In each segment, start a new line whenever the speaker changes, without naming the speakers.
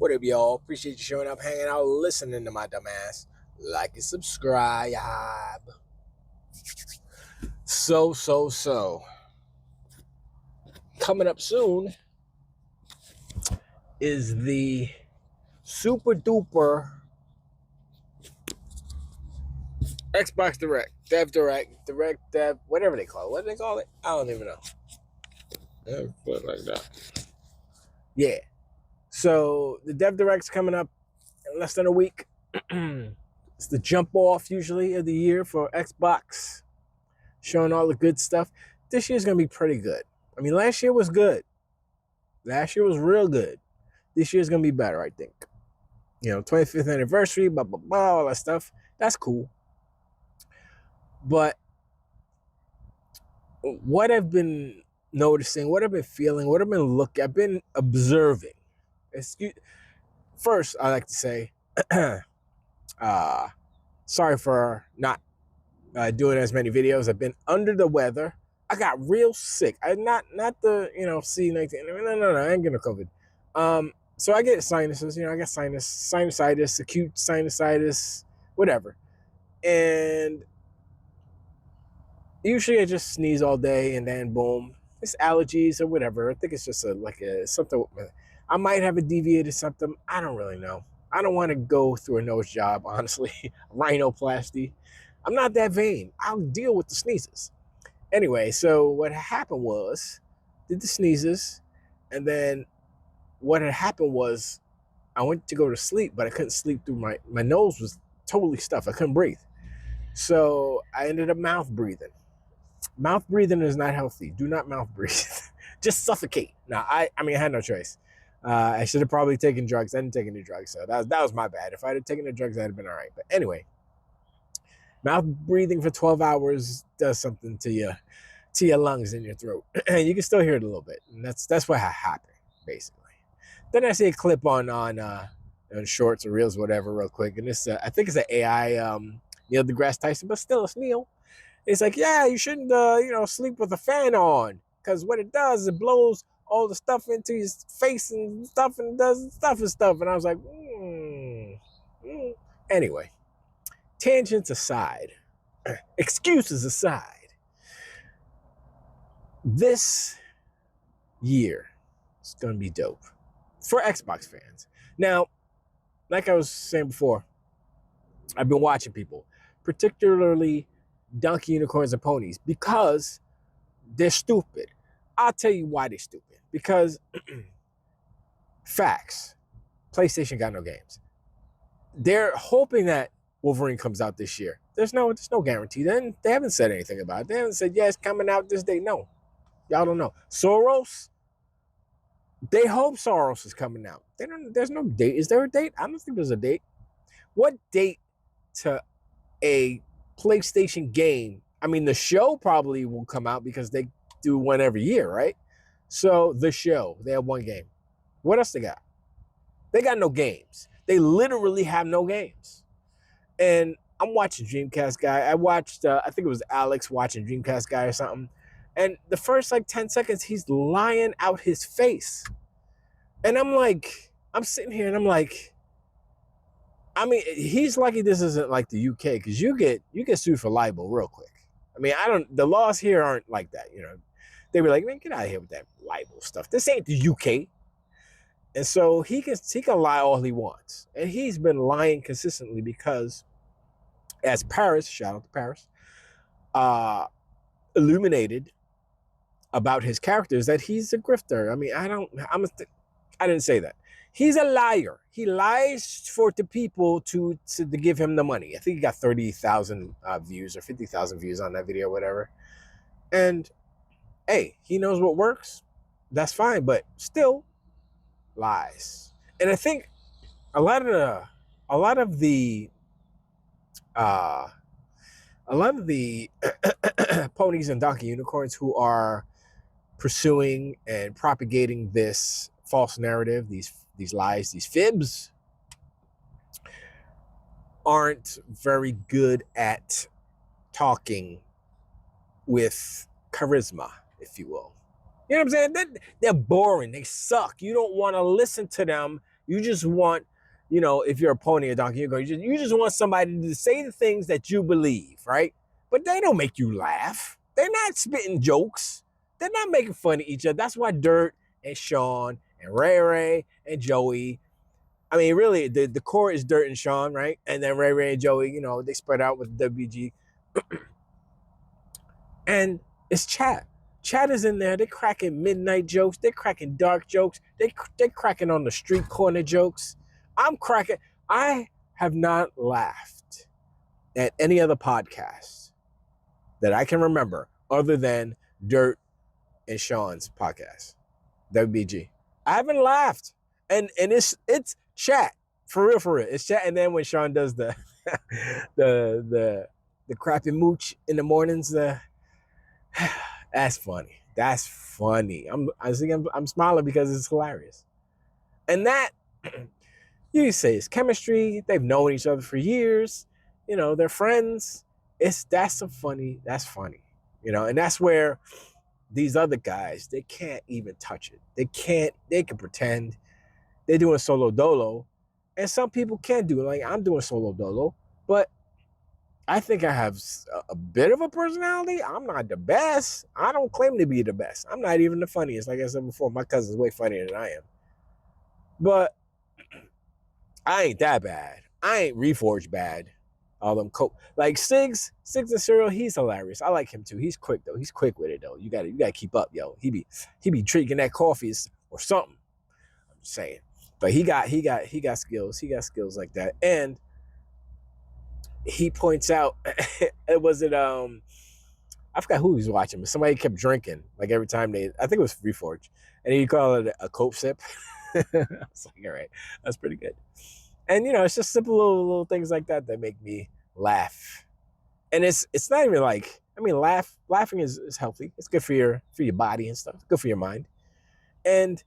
What up, y'all? Appreciate you showing up, hanging out, listening to my dumb ass. Like and subscribe. So. Coming up soon is the super duper Xbox Direct, Dev, whatever they call it. What do they call it? I don't even know. Yeah, put it like that. Yeah. So the Dev Direct's coming up in less than a week. It's the jump off usually of the year for Xbox, showing all the good stuff. This year's gonna be pretty good. I mean, last year was good. Last year was real good. This year's gonna be better, I think. 25th anniversary, blah blah blah, all that stuff. That's cool. But what I've been noticing, what I've been feeling, what I've been looking, I've been observing. First, I like to say, sorry for not doing as many videos. I've been under the weather. I got real sick. I not the C19. No, I ain't getting COVID. So I get sinuses. I got sinusitis, acute sinusitis, whatever. And usually I just sneeze all day and then boom, it's allergies or whatever. I think it's just something. I might have a deviated septum. I don't really know. I don't want to go through a nose job, honestly. Rhinoplasty. I'm not that vain. I'll deal with the sneezes. Anyway, so what happened was, did the sneezes, and then what had happened was I went to go to sleep, but I couldn't sleep through my nose was totally stuffed. I couldn't breathe. So I ended up mouth breathing. Mouth breathing is not healthy. Do not mouth breathe. Just suffocate. Now, I had no choice. I should have probably taken drugs. I didn't take any drugs, so that was my bad. If I had taken the drugs, I'd have been all right. But anyway, mouth breathing for 12 hours does something to your lungs and your throat. You can still hear it a little bit, and that's what happened, basically. Then I see a clip on shorts or reels, whatever, real quick, and this I think it's an AI Neil deGrasse Tyson, but still it's Neil. It's like, yeah, you shouldn't sleep with a fan on, because what it does is it blows all the stuff into your face and stuff and does stuff. And I was like, Anyway, tangents aside, excuses aside, this year is going to be dope for Xbox fans. Now, like I was saying before, I've been watching people, particularly Donkey Unicorns and Ponies, because they're stupid. I'll tell you why they're stupid. Because facts, PlayStation got no games. They're hoping that Wolverine comes out this year. There's no guarantee. Then they haven't said anything about it. They haven't said, yeah, it's coming out this day. No, y'all don't know. Soros, they hope Soros is coming out. There's no date. Is there a date? I don't think there's a date. What date to a PlayStation game? I mean, the show probably will come out because they do one every year, right? So the show, they have one game. What else they got? They got no games. They literally have no games. And I'm watching Dreamcast Guy. I watched, I think it was Alex watching Dreamcast Guy or something. And the first 10 seconds, he's lying out his face. And I'm sitting here and I'm like, I mean, he's lucky this isn't like the UK, because you get sued for libel real quick. I mean, the laws here aren't like that, They were like, man, get out of here with that libel stuff. This ain't the UK. And so he can lie all he wants. And he's been lying consistently because, as Paris, shout out to Paris, illuminated about his characters, that he's a grifter. I mean, I didn't say that. He's a liar. He lies for the people to give him the money. I think he got 30,000 views or 50,000 views on that video or whatever. And hey, he knows what works. That's fine, but still lies. And I think a lot of the ponies and donkey unicorns who are pursuing and propagating this false narrative, these lies, these fibs, aren't very good at talking with charisma, if you will. You know what I'm saying? They're boring. They suck. You don't want to listen to them You just want, if you're a pony or donkey, you just want somebody to say the things that you believe, right? But they don't make you laugh. They're not spitting jokes. They're not making fun of each other. That's why Dirt and Sean and Ray Ray and Joey, I mean, really, the core is Dirt and Sean, right? And then Ray Ray and Joey, they spread out with WG. And it's chat. Chat is in there. They're cracking midnight jokes. They're cracking dark jokes. They're cracking on the street corner jokes. I'm cracking. I have not laughed at any other podcast that I can remember other than Dirt and Sean's podcast, WBG. I haven't laughed. And it's chat. For real. It's chat. And then when Sean does the the crappy mooch in the mornings, that's funny. That's funny. I'm smiling because it's hilarious. And that, you say it's chemistry. They've known each other for years. They're friends. That's funny. And that's where these other guys, they can't even touch it. They can pretend they're doing solo dolo. And some people can do it. Like, I'm doing solo dolo, but I think I have a bit of a personality. I'm not the best. I don't claim to be the best. I'm not even the funniest. Like I said before, my cousin's way funnier than I am. But I ain't that bad. I ain't Reforged bad. All them like Siggs and Cyril, he's hilarious. I like him too. He's quick though. He's quick with it though. You gotta keep up, yo. He be drinking that coffee or something. I'm just saying. But he got skills. He got skills like that. And he points out, I forgot who he was watching, but somebody kept drinking like every time I think it was Reforge, and he called it a cope sip. I was like, all right, that's pretty good. And it's just simple little things like that make me laugh. And it's not even like, laughing is healthy. It's good for your body and stuff. Good for your mind. And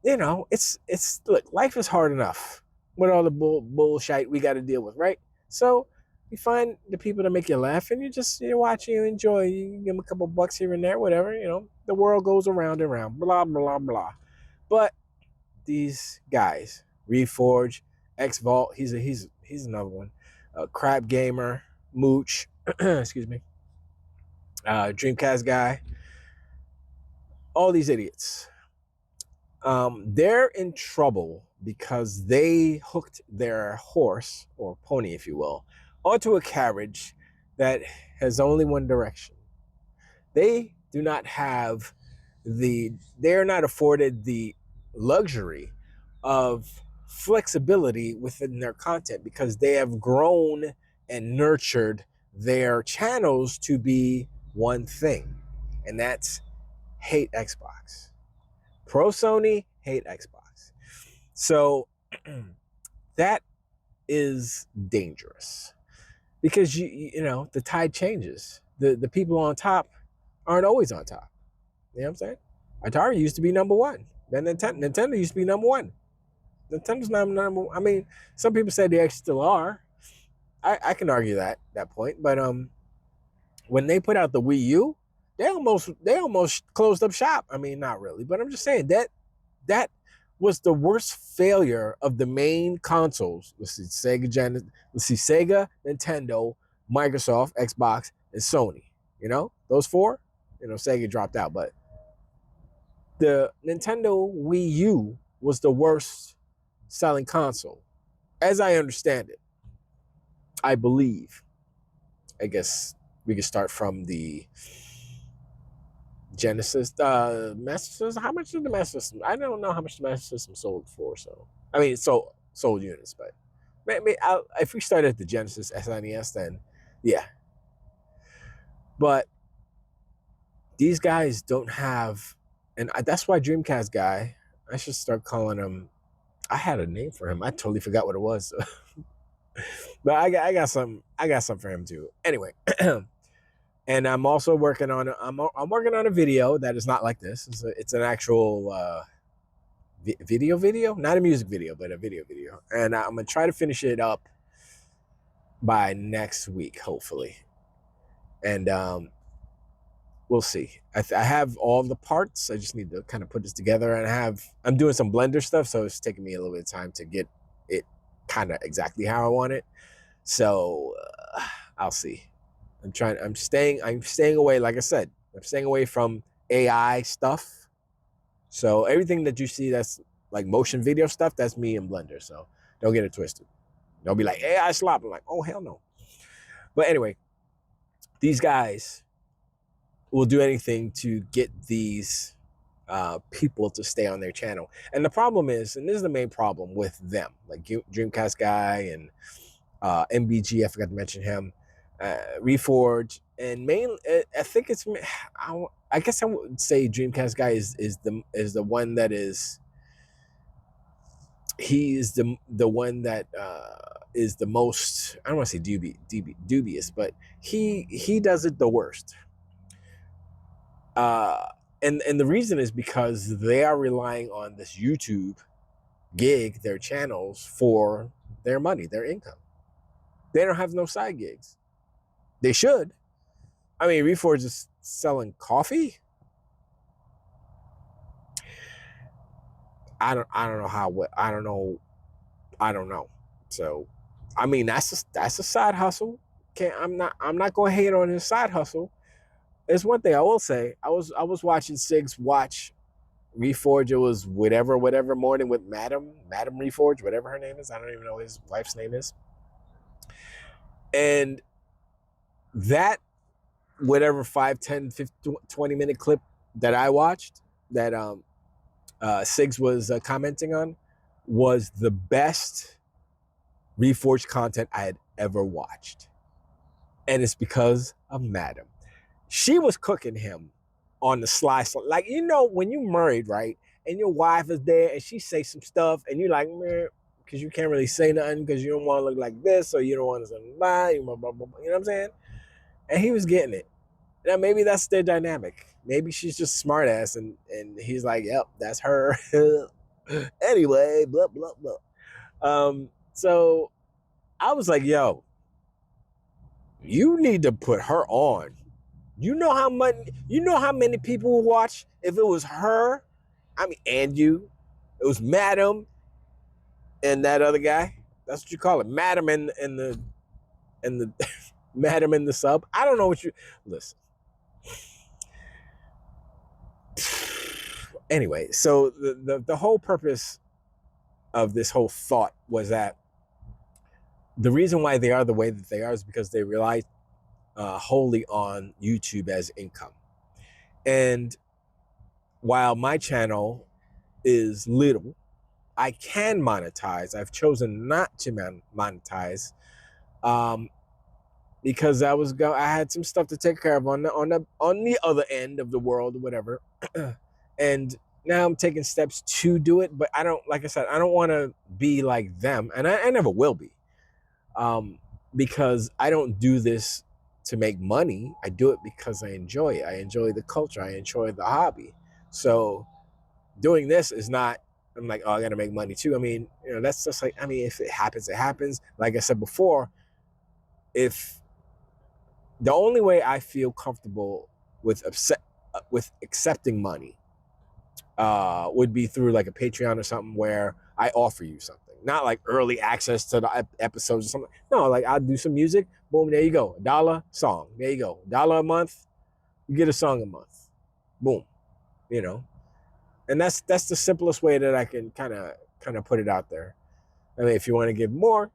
it's look, life is hard enough with all the bullshit we got to deal with, right? So you find the people that make you laugh, and you watch, you enjoy, you give them a couple bucks here and there, whatever, the world goes around and around, blah, blah, blah. But these guys, Reforge, X Vault, he's another one, Crap Gamer, Mooch, excuse me, Dreamcast guy, all these idiots, they're in trouble because they hooked their horse, or pony, if you will, onto a carriage that has only one direction. They do not have they're not afforded the luxury of flexibility within their content because they have grown and nurtured their channels to be one thing, and that's hate Xbox. Pro Sony, hate Xbox. So that is dangerous because the tide changes. The people on top aren't always on top. You know what I'm saying? Atari used to be number one. Then Nintendo used to be number one. Nintendo's not number one. I mean, some people say they actually still are. I can argue that point. But when they put out the Wii U, they almost closed up shop. I mean, not really, but I'm just saying that was the worst failure of the main consoles. Let's see, Sega, Nintendo, Microsoft, Xbox, and Sony. Those four. Sega dropped out, but the Nintendo Wii U was the worst selling console, as I understand it. I believe. I guess we could start from the Genesis, Master System. How much did the Master System? I don't know how much the Master System sold for. So I mean, sold units, but maybe if we started at the Genesis SNES, then yeah. But these guys don't have, and that's why Dreamcast guy, I should start calling him. I had a name for him. I totally forgot what it was. But I got some for him too. Anyway. And I'm also working on I'm working on a video that is not like this. It's an actual video, not a music video, but a video. And I'm gonna try to finish it up by next week, hopefully. And we'll see. I have all the parts. I just need to kind of put this together, and I'm doing some Blender stuff, so it's taking me a little bit of time to get it kind of exactly how I want it. So I'll see. I'm staying away. Like I said, I'm staying away from AI stuff. So everything that you see that's like motion video stuff, that's me in Blender. So don't get it twisted. Don't be like AI slop. I'm like, oh hell no. But anyway, these guys will do anything to get these people to stay on their channel. And the problem is, and this is the main problem with them, like Dreamcast guy and MBG, I forgot to mention him, Reforge, and mainly, I think it's, I guess I would say Dreamcast guy is the one that is, he is the one that is the most, I don't want to say dubious, but he does it the worst. And the reason is because they are relying on this YouTube gig, their channels, for their money, their income. They don't have no side gigs. They should. I mean, Reforge is selling coffee. I don't know how. I don't know. So, I mean, that's a side hustle. I'm not going to hate on his side hustle. There's one thing I will say. I was watching Sigs watch Reforge. It was whatever morning with Madam Reforge, whatever her name is. I don't even know what his wife's name is. And that whatever 5, 10, 15, 20-minute clip that I watched that Sigs was commenting on was the best Reforged content I had ever watched. And it's because of Madam. She was cooking him on the sly. Like, you know, when you married, right? And your wife is there and she say some stuff and you're like, man, because you can't really say nothing because you don't want to look like this or you don't want to lie, you know what I'm saying? And he was getting it. Now, maybe that's their dynamic. Maybe she's just smart ass and he's like, yep, that's her. Anyway, blah, blah, blah. So I was like, yo, you need to put her on. You know how many people would watch if it was her? I mean, and you. It was Madam and that other guy. That's what you call it. Madam and the Madam in the sub. I don't know what you listen. Anyway, so the whole purpose of this whole thought was that the reason why they are the way that they are is because they rely wholly on YouTube as income. And while my channel is little, I can monetize. I've chosen not to monetize because I had some stuff to take care of on the other end of the world or whatever. And now I'm taking steps to do it, but I don't, like I said, I don't want to be like them, and I never will be, because I don't do this to make money. I do it because I enjoy it. I enjoy the culture. I enjoy the hobby. So doing this is not, I'm like, oh, I got to make money too. I mean, you know, that's just like, I mean, if it happens, it happens. Like I said before, if the only way I feel comfortable with accepting money would be through like a Patreon or something where I offer you something, not like early access to the episodes or something. No, like I'll do some music. Boom, there you go. $1 song. There you go. $1 a month. You get a song a month. Boom. You know, and that's the simplest way that I can kind of put it out there. I mean, if you want to give more,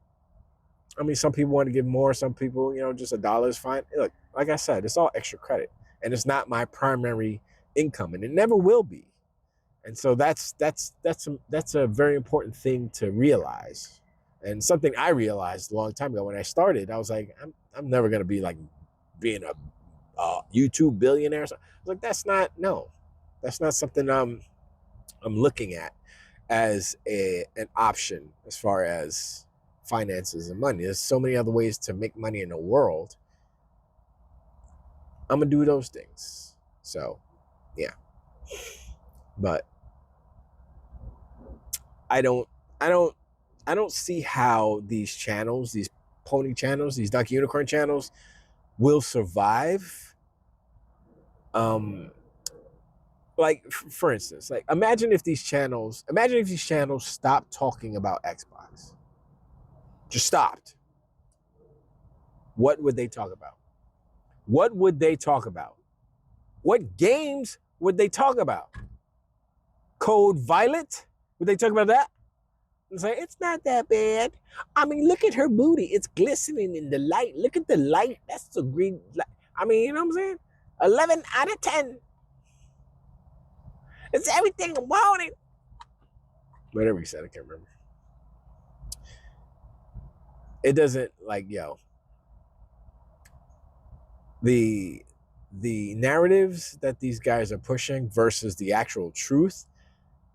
I mean, some people want to give more. Some people, you know, just $1 is fine. Look, like I said, it's all extra credit, and it's not my primary income, and it never will be. And so that's a very important thing to realize, and something I realized a long time ago when I started. I was like, I'm never gonna be like being a YouTube billionaire. So I was like, that's not something I'm looking at as an option as far as finances and money. There's so many other ways to make money in the world. I'm gonna do those things. So, yeah. But I don't see how these channels, these pony channels, these Duck Unicorn channels will survive Like for instance, like imagine if these channels stopped talking about Xbox, just stopped. What would they talk about? What would they talk about? What games would they talk about? Code Violet? Would they talk about that? It's like, it's not that bad. I mean, look at her booty. It's glistening in the light. Look at the light. That's the green light. I mean, you know what I'm saying? 11 out of 10. It's everything I wanted. Whatever he said, I can't remember. It doesn't, like, yo. The narratives that these guys are pushing versus the actual truth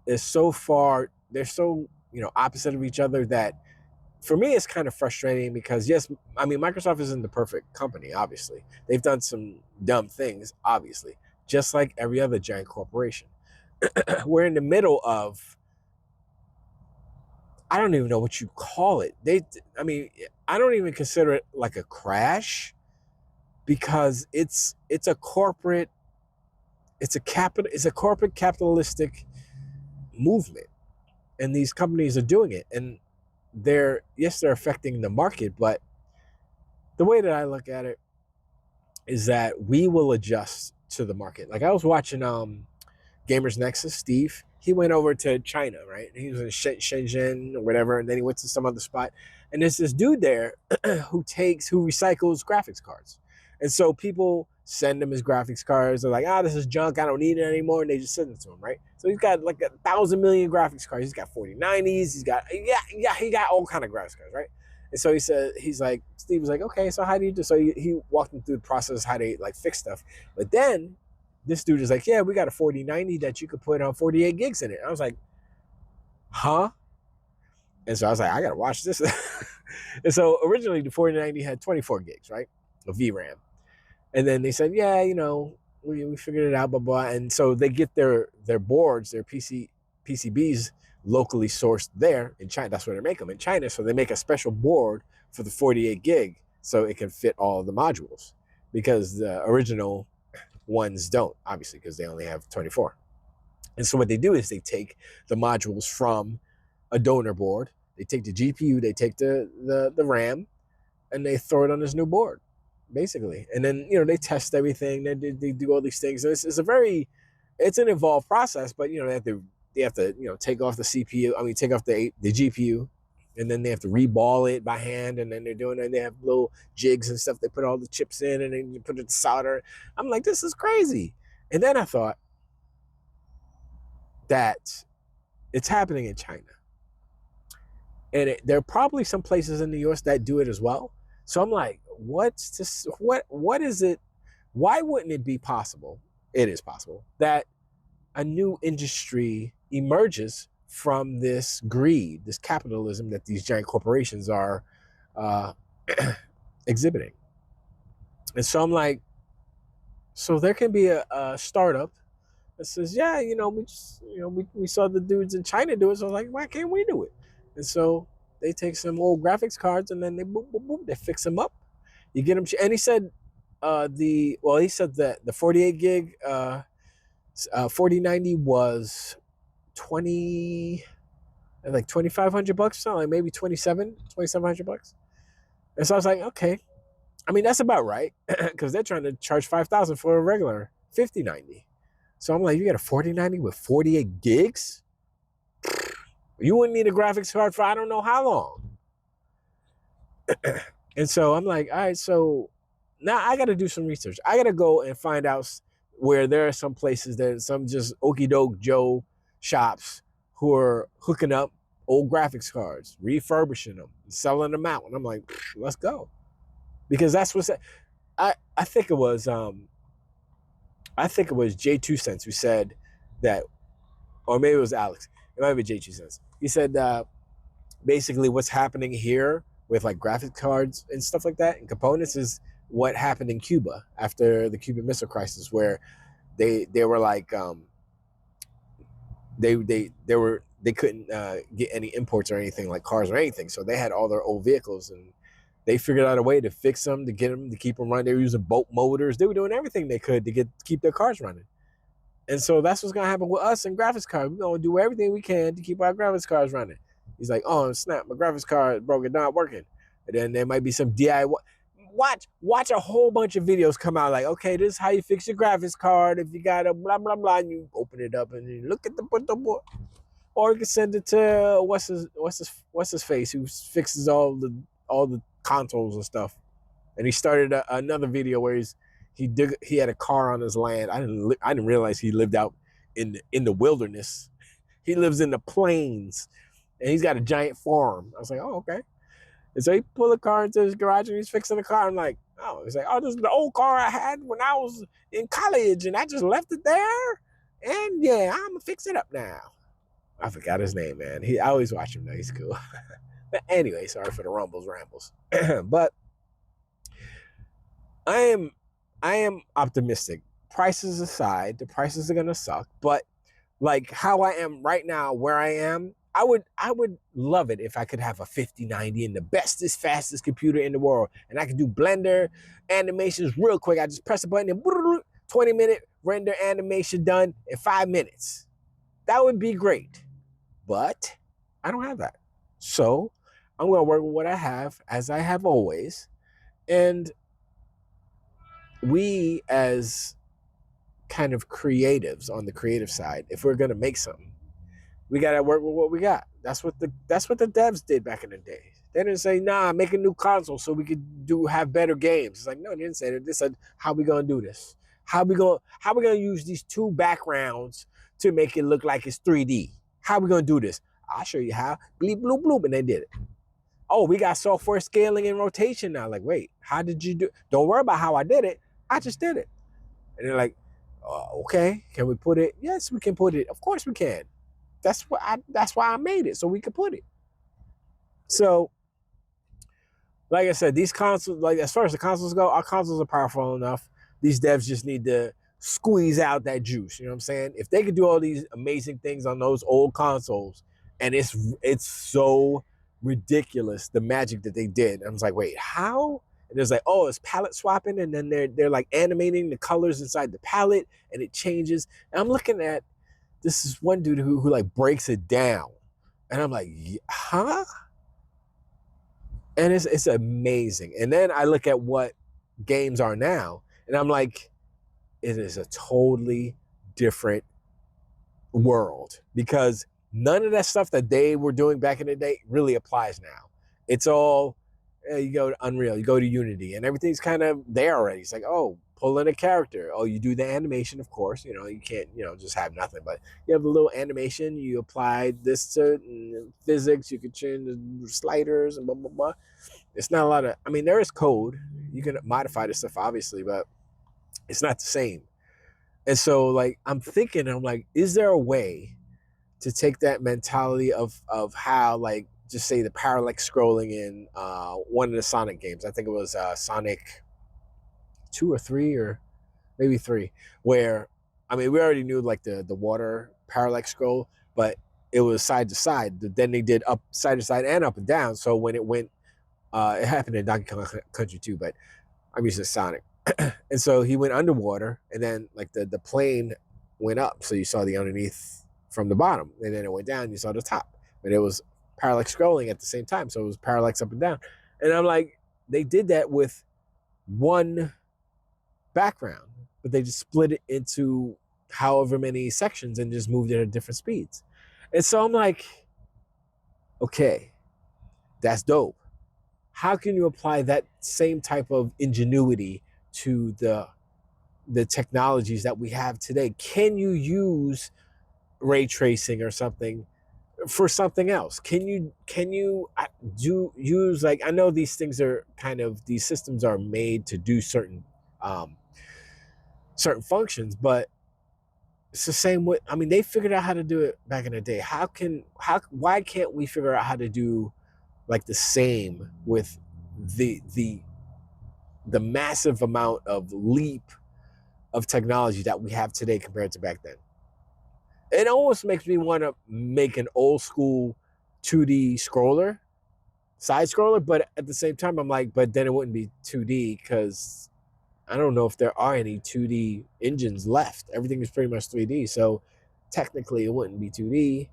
is so far, they're so, opposite of each other that for me it's kind of frustrating because, yes, I mean, Microsoft isn't the perfect company, obviously. They've done some dumb things, obviously, just like every other giant corporation. We're in the middle of, I don't even know what you call it. I don't even consider it like a crash because it's a corporate capitalistic movement, and these companies are doing it, and they're affecting the market, but the way that I look at it is that we will adjust to the market. Like I was watching Gamers Nexus, Steve. He went over to China, right? He was in Shenzhen or whatever, and then he went to some other spot. And there's this dude there who recycles graphics cards. And so people send him his graphics cards. They're like, this is junk. I don't need it anymore. And they just send it to him, right? So he's got like 1,000 million graphics cards. He's got 4090s. He got all kind of graphics cards, right? And so Steve was like, okay, so how do you do? So he walked him through the process, how they like fix stuff. But then this dude is like, yeah, we got a 4090 that you could put on 48 gigs in it. I was like, huh? And so I was like, I got to watch this. And so originally the 4090 had 24 gigs, right? Of VRAM. And then they said, yeah, we figured it out, blah, blah. And so they get their boards, their PCBs locally sourced there in China. That's where they make them, in China. So they make a special board for the 48 gig so it can fit all the modules, because the original ones don't, obviously, because they only have 24. And so what they do is they take the modules from a donor board, they take the GPU, they take the RAM, and they throw it on this new board, basically. And then, they test everything, they do all these things. It's an involved process, but, they have to take off the CPU, take off the GPU, and then they have to reball it by hand, and then they're doing it, and they have little jigs and stuff. They put all the chips in, and then you put it to solder. I'm like, this is crazy. And then I thought that it's happening in China. And there are probably some places in the US that do it as well. So I'm like, what is it? Why wouldn't it be possible? It is possible that a new industry emerges from this greed, this capitalism that these giant corporations are exhibiting. And so I'm like, so there can be a startup that says, yeah, we saw the dudes in China do it. So I was like, why can't we do it? And so they take some old graphics cards and then they boom, boom, boom, they fix them up. You get them. And he said that the 48 gig 4090 was 2,500 bucks, something like maybe 2,700 bucks. And so I was like, okay, I mean, that's about right, because they're trying to charge 5,000 for a regular 5090. So I'm like, you got a 4090 with 48 gigs? You wouldn't need a graphics card for I don't know how long. And so I'm like, all right, so now I got to do some research. I got to go and find out where there are some places, there's some just okie doke Joe shops who are hooking up old graphics cards, refurbishing them, selling them out. And I'm like, let's go. Because that's what's I think it was J2 Cents who said that, or maybe it was Alex. It might be J2 Cents. He said basically what's happening here with like graphics cards and stuff like that and components is what happened in Cuba after the Cuban Missile Crisis, where they were like they couldn't get any imports or anything like cars or anything, so they had all their old vehicles and they figured out a way to fix them, to get them, to keep them running. They were using boat motors. They were doing everything they could to keep their cars running. And so that's what's going to happen with us and graphics cards. We're going to do everything we can to keep our graphics cards running. He's like, oh, snap, my graphics card broke, it not working. And then there might be some DIY. Watch a whole bunch of videos come out like, okay, this is how you fix your graphics card. If you got a blah, blah, blah, and you open it up and you look at the board. Or you can send it to what's his face, who fixes all the consoles and stuff. And he started another video where he had a car on his land. I didn't realize he lived out in the wilderness. He lives in the plains, and he's got a giant farm. I was like, oh, okay. And so he pulled a car into his garage and he's fixing the car. I'm like, oh, he's like, oh, this is the old car I had when I was in college, and I just left it there. And yeah, I'm gonna fix it up now. I forgot his name, man. I always watch him now. He's cool. But anyway, sorry for the rambles. But I am optimistic. Prices aside, the prices are gonna suck. But like how I am right now, where I am, I would love it if I could have a 5090 and the bestest, fastest computer in the world, and I could do Blender animations real quick. I just press a button and 20-minute render animation done in 5 minutes. That would be great. But I don't have that. So I'm going to work with what I have, as I have always. And we, as kind of creatives on the creative side, if we're going to make something, we got to work with what we got. That's what the devs did back in the day. They didn't say, nah, make a new console so we could have better games. It's like, no, they didn't say that. They said, how we going to do this? How we going to use these two backgrounds to make it look like it's 3D? How we going to do this? I'll show you how. Bleep, bloop, bloop. And they did it. Oh, we got software scaling and rotation now. Like, wait, how did you do? Don't worry about how I did it. I just did it. And they're like, okay, can we put it? Yes, we can put it. Of course we can. That's why I made it, so we could put it. So, like I said, these consoles, like as far as the consoles go, our consoles are powerful enough. These devs just need to squeeze out that juice. You know what I'm saying? If they could do all these amazing things on those old consoles, and it's so ridiculous, the magic that they did. I was like, wait, how? And there's like, oh, it's palette swapping, and then they're like animating the colors inside the palette, and it changes. And I'm looking at this is one dude who like breaks it down, and I'm like, huh? And it's amazing. And then I look at what games are now, and I'm like, it is a totally different world, because none of that stuff that they were doing back in the day really applies now. It's all, you go to Unreal, you go to Unity, and everything's kind of there already. It's like, oh, pull in a character. Oh, you do the animation, of course. You know, you can't, just have nothing, but you have a little animation. You apply this to physics. You can change the sliders and blah, blah, blah. It's not a lot of, there is code. You can modify this stuff, obviously, but it's not the same. And so, like, I'm like, is there a way to take that mentality of how, like, just say the parallax scrolling in one of the Sonic games. I think it was Sonic 2 or 3 or maybe 3, where, we already knew like the water parallax scroll, but it was side to side. Then they did up side to side and up and down. So when it went, it happened in Donkey Kong Country too, but I'm using Sonic. And so he went underwater, and then like the plane went up, so you saw the underneath from the bottom, and then it went down, you saw the top. But it was parallax scrolling at the same time, so it was parallax up and down. And I'm like, they did that with one background, but they just split it into however many sections and just moved it at different speeds. And so I'm like, okay, that's dope. How can you apply that same type of ingenuity to the technologies that we have today? Can you use ray tracing or something for something else? Can you use, like, I know these things are these systems are made to do certain functions, but it's the same way. They figured out how to do it back in the day. Why can't we figure out how to do like the same with the massive amount of leap of technology that we have today compared to back then? It almost makes me want to make an old school 2D scroller side scroller, but at the same time, I'm like, but then it wouldn't be 2D because I don't know if there are any 2D engines left. Everything is pretty much 3D, so technically it wouldn't be 2D.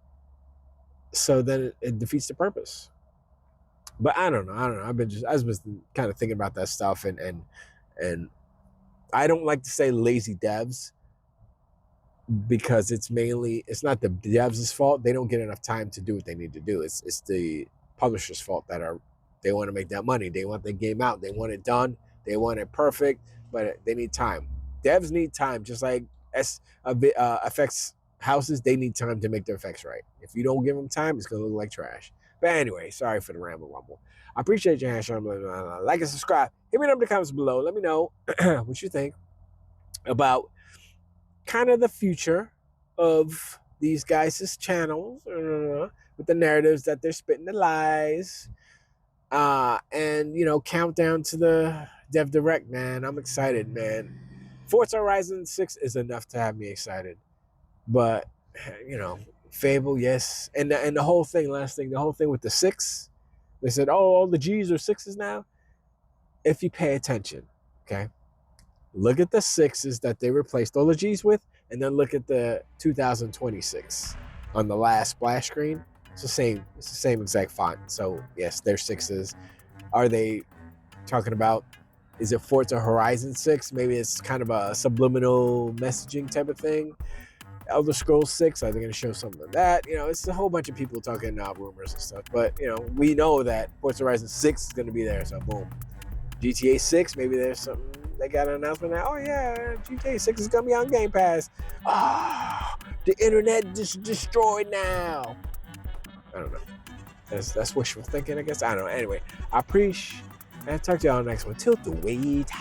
So then it defeats the purpose. But I don't know. I've been kind of thinking about that stuff, and I don't like to say lazy devs because it's not the devs' fault. They don't get enough time to do what they need to do. It's the publisher's fault they want to make that money. They want the game out. They want it done. They want it perfect, but they need time. Devs need time, just like effects houses. They need time to make their effects right. If you don't give them time, it's gonna look like trash. But anyway, sorry for the ramble rumble. I appreciate your hand. Like and subscribe. Hit me up in the comments below. Let me know what you think about kind of the future of these guys' channels with the narratives that they're spitting, the lies, and countdown to the Dev Direct. Man, I'm excited, man. Forza Horizon 6 is enough to have me excited, but Fable, yes, and the whole thing. Last thing, the whole thing with the 6. They said, oh, all the G's are 6s now. If you pay attention, okay, look at the 6s that they replaced all the G's with, and then look at the 2026 on the last splash screen. It's the same exact font. So yes, they're 6s. Are they talking about? Is it Forza Horizon 6? Maybe it's kind of a subliminal messaging type of thing. Elder Scrolls 6, are they going to show something of that? It's a whole bunch of people talking rumors and stuff. But we know that Forza Horizon 6 is going to be there. So boom, GTA 6, maybe there's something. They got an announcement that, oh yeah, GTA 6 is gonna be on Game Pass. The internet just destroyed now. I don't know. That's wishful thinking, I guess. I don't know. Anyway, I appreciate, and I'll talk to y'all next one. Tilt the weight.